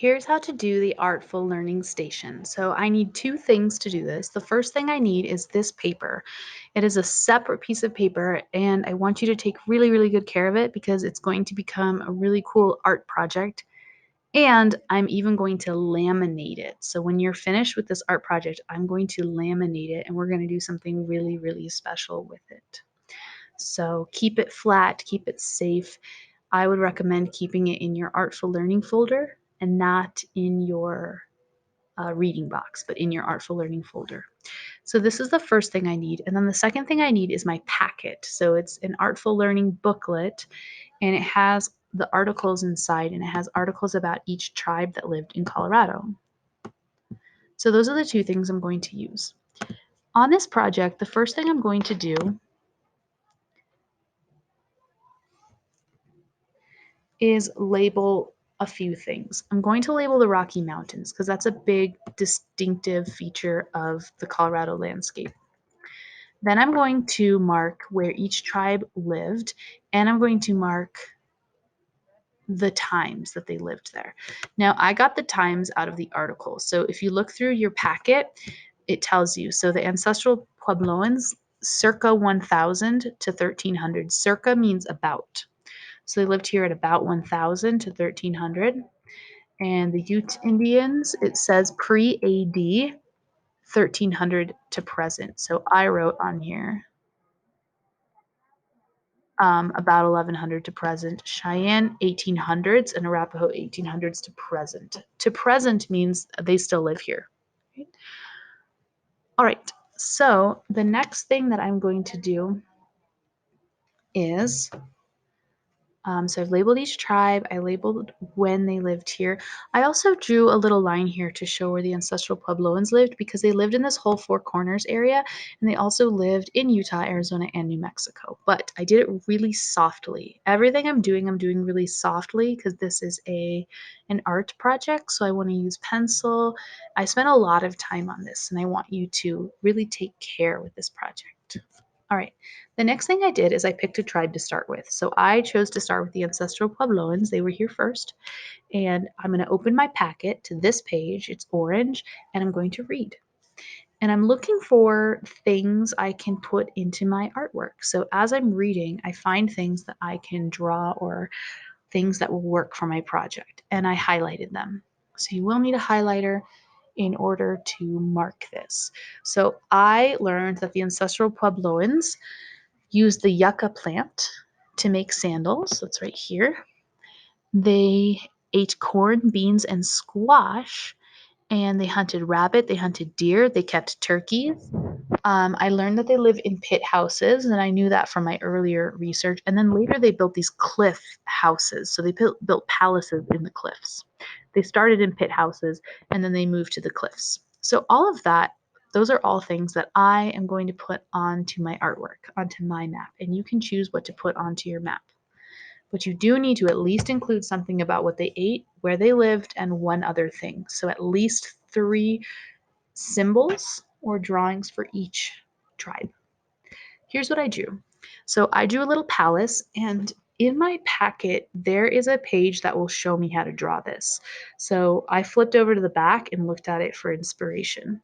Here's how to do the Artful Learning Station. So I need two things to do this. The first thing I need is this paper. It is a separate piece of paper, and I want you to take really, really good care of it because it's going to become a really cool art project. And I'm even going to laminate it. So when you're finished with this art project, I'm going to laminate it, and we're going to do something really, really special with it. So keep it flat, keep it safe. I would recommend keeping it in your Artful Learning folder and not in your reading box, but in your Artful Learning folder. So this is the first thing I need. And then the second thing I need is my packet. So it's an Artful Learning booklet, and it has the articles inside, and it has articles about each tribe that lived in Colorado. So those are the two things I'm going to use. On this project, the first thing I'm going to do is label a few things. I'm going to label the Rocky Mountains because that's a big distinctive feature of the Colorado landscape. Then I'm going to mark where each tribe lived, and I'm going to mark the times that they lived there. Now, I got the times out of the article. So if you look through your packet, it tells you. So the Ancestral Puebloans, circa 1000 to 1300. Circa means about. So they lived here at about 1000 to 1300. And the Ute Indians, it says pre-AD 1300 to present. So I wrote on here about 1100 to present. Cheyenne 1800s and Arapahoe 1800s to present. To present means they still live here. Right? All right. So the next thing that I'm going to do is so I've labeled each tribe. I labeled when they lived here. I also drew a little line here to show where the Ancestral Puebloans lived because they lived in this whole Four Corners area, and they also lived in Utah, Arizona, and New Mexico. But I did it really softly. Everything I'm doing really softly because this is an art project, so I want to use pencil. I spent a lot of time on this, and I want you to really take care with this project. All right. The next thing I did is I picked a tribe to start with. So I chose to start with the Ancestral Puebloans. They were here first. And I'm going to open my packet to this page. It's orange, and I'm going to read. And I'm looking for things I can put into my artwork. So as I'm reading, I find things that I can draw or things that will work for my project. And I highlighted them. So you will need a highlighter in order to mark this. So I learned that the Ancestral Puebloans used the yucca plant to make sandals. That's right here. They ate corn, beans, and squash, and they hunted rabbit, they hunted deer, they kept turkeys. I learned that they live in pit houses, and I knew that from my earlier research. And then later they built these cliff houses. So they built palaces in the cliffs. They started in pit houses, and then they moved to the cliffs. So all of that, those are all things that I am going to put onto my artwork, onto my map. And you can choose what to put onto your map. But you do need to at least include something about what they ate, where they lived, and one other thing. So at least 3 symbols or drawings for each tribe. Here's what I drew. So I drew a little palace, and in my packet, there is a page that will show me how to draw this. So I flipped over to the back and looked at it for inspiration.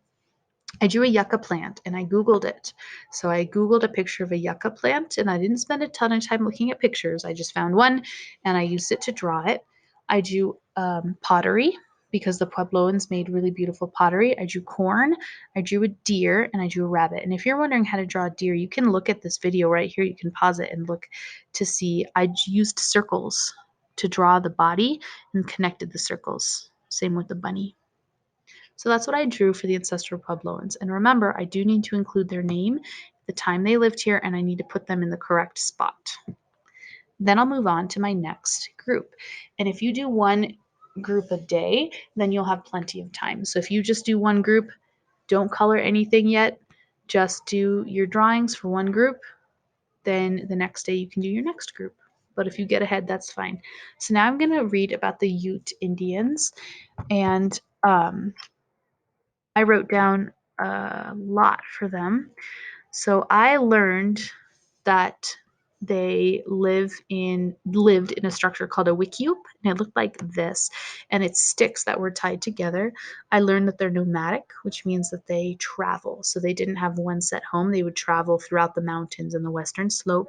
I drew a yucca plant and I Googled it. So I Googled a picture of a yucca plant, and I didn't spend a ton of time looking at pictures. I just found one and I used it to draw it. I drew pottery because the Puebloans made really beautiful pottery. I drew corn, I drew a deer, and I drew a rabbit. And if you're wondering how to draw a deer, you can look at this video right here. You can pause it and look to see. I used circles to draw the body and connected the circles. Same with the bunny. So that's what I drew for the Ancestral Puebloans. And remember, I do need to include their name, the time they lived here, and I need to put them in the correct spot. Then I'll move on to my next group. And if you do one group a day, then you'll have plenty of time. So if you just do one group, don't color anything yet, just do your drawings for one group. Then the next day you can do your next group. But if you get ahead, that's fine. So now I'm going to read about the Ute Indians. And I wrote down a lot for them. So I learned that They lived in a structure called a wickiup, and it looked like this, and it's sticks that were tied together. I learned that they're nomadic, which means that they travel. So they didn't have one set home. They would travel throughout the mountains and the western slope.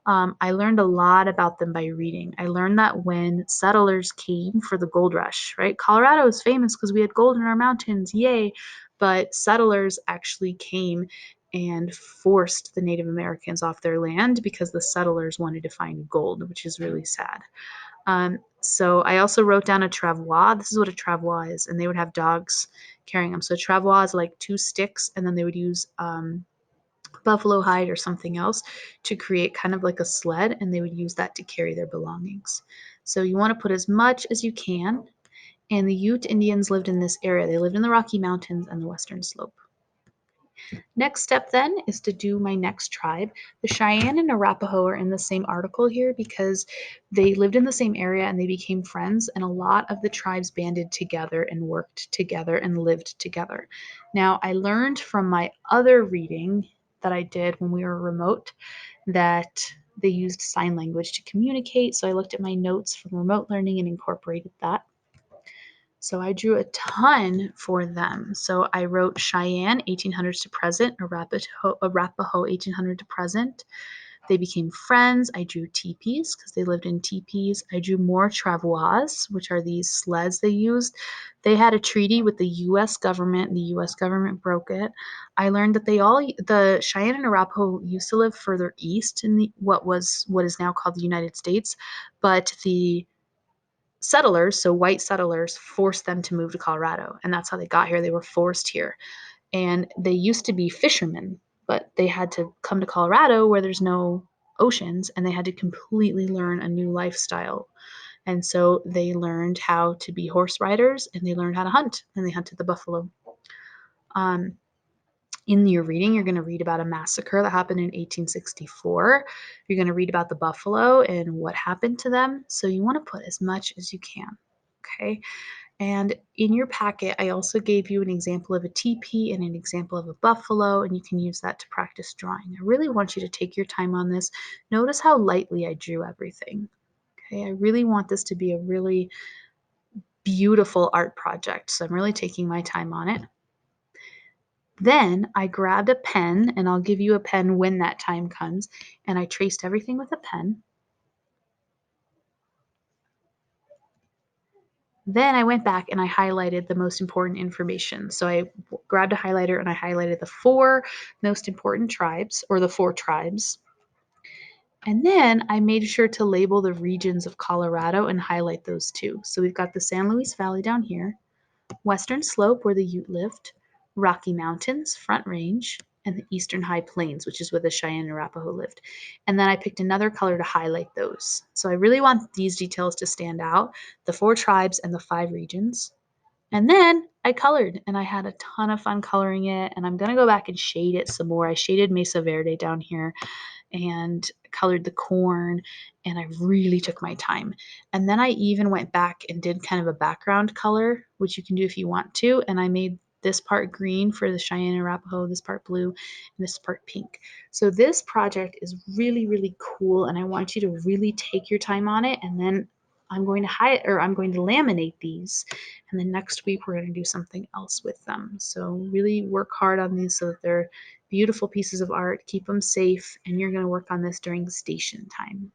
I learned a lot about them by reading. I learned that when settlers came for the gold rush, right? Colorado is famous because we had gold in our mountains, yay! But settlers actually came and forced the Native Americans off their land because the settlers wanted to find gold, which is really sad. So I also wrote down a travois. This is what a travois is, and they would have dogs carrying them. So travois is like two sticks, and then they would use buffalo hide or something else to create kind of like a sled, and they would use that to carry their belongings. So you want to put as much as you can. And the Ute Indians lived in this area. They lived in the Rocky Mountains and the Western Slope. Next step then is to do my next tribe. The Cheyenne and Arapahoe are in the same article here because they lived in the same area and they became friends, and a lot of the tribes banded together and worked together and lived together. Now, I learned from my other reading that I did when we were remote that they used sign language to communicate, so I looked at my notes from remote learning and incorporated that. So I drew a ton for them. So I wrote Cheyenne, 1800s to present, Arapahoe 1800 to present. They became friends. I drew teepees because they lived in teepees. I drew more travois, which are these sleds they used. They had a treaty with the U.S. government. The U.S. government broke it. I learned that the Cheyenne and Arapahoe used to live further east in what is now called the United States, but the settlers, so white settlers, forced them to move to Colorado, and that's how they got here. They were forced here, and they used to be fishermen, but they had to come to Colorado where there's no oceans, and they had to completely learn a new lifestyle. And so they learned how to be horse riders, and they learned how to hunt, and they hunted the buffalo. Um, in your reading, you're going to read about a massacre that happened in 1864. You're going to read about the buffalo and what happened to them. So you want to put as much as you can. Okay. And in your packet, I also gave you an example of a teepee and an example of a buffalo, and you can use that to practice drawing. I really want you to take your time on this. Notice how lightly I drew everything. Okay. I really want this to be a really beautiful art project. So I'm really taking my time on it. Then I grabbed a pen, and I'll give you a pen when that time comes, and I traced everything with a pen. Then I went back and I highlighted the most important information. So I grabbed a highlighter and I highlighted the four most important tribes, or the four tribes. And then I made sure to label the regions of Colorado and highlight those too. So we've got the San Luis Valley down here, Western Slope where the Ute lived, Rocky Mountains, Front Range, and the Eastern High Plains, which is where the Cheyenne and Arapahoe lived. And then I picked another color to highlight those. So I really want these details to stand out, the four tribes and the five regions. And then I colored, and I had a ton of fun coloring it, and I'm going to go back and shade it some more. I shaded Mesa Verde down here and colored the corn, and I really took my time. And then I even went back and did kind of a background color, which you can do if you want to, and I made this part green for the Cheyenne and Arapahoe, this part blue, and this part pink. So this project is really, really cool, and I want you to really take your time on it, and then I'm going to laminate these, and then next week we're going to do something else with them. So really work hard on these so that they're beautiful pieces of art. Keep them safe, and you're going to work on this during station time.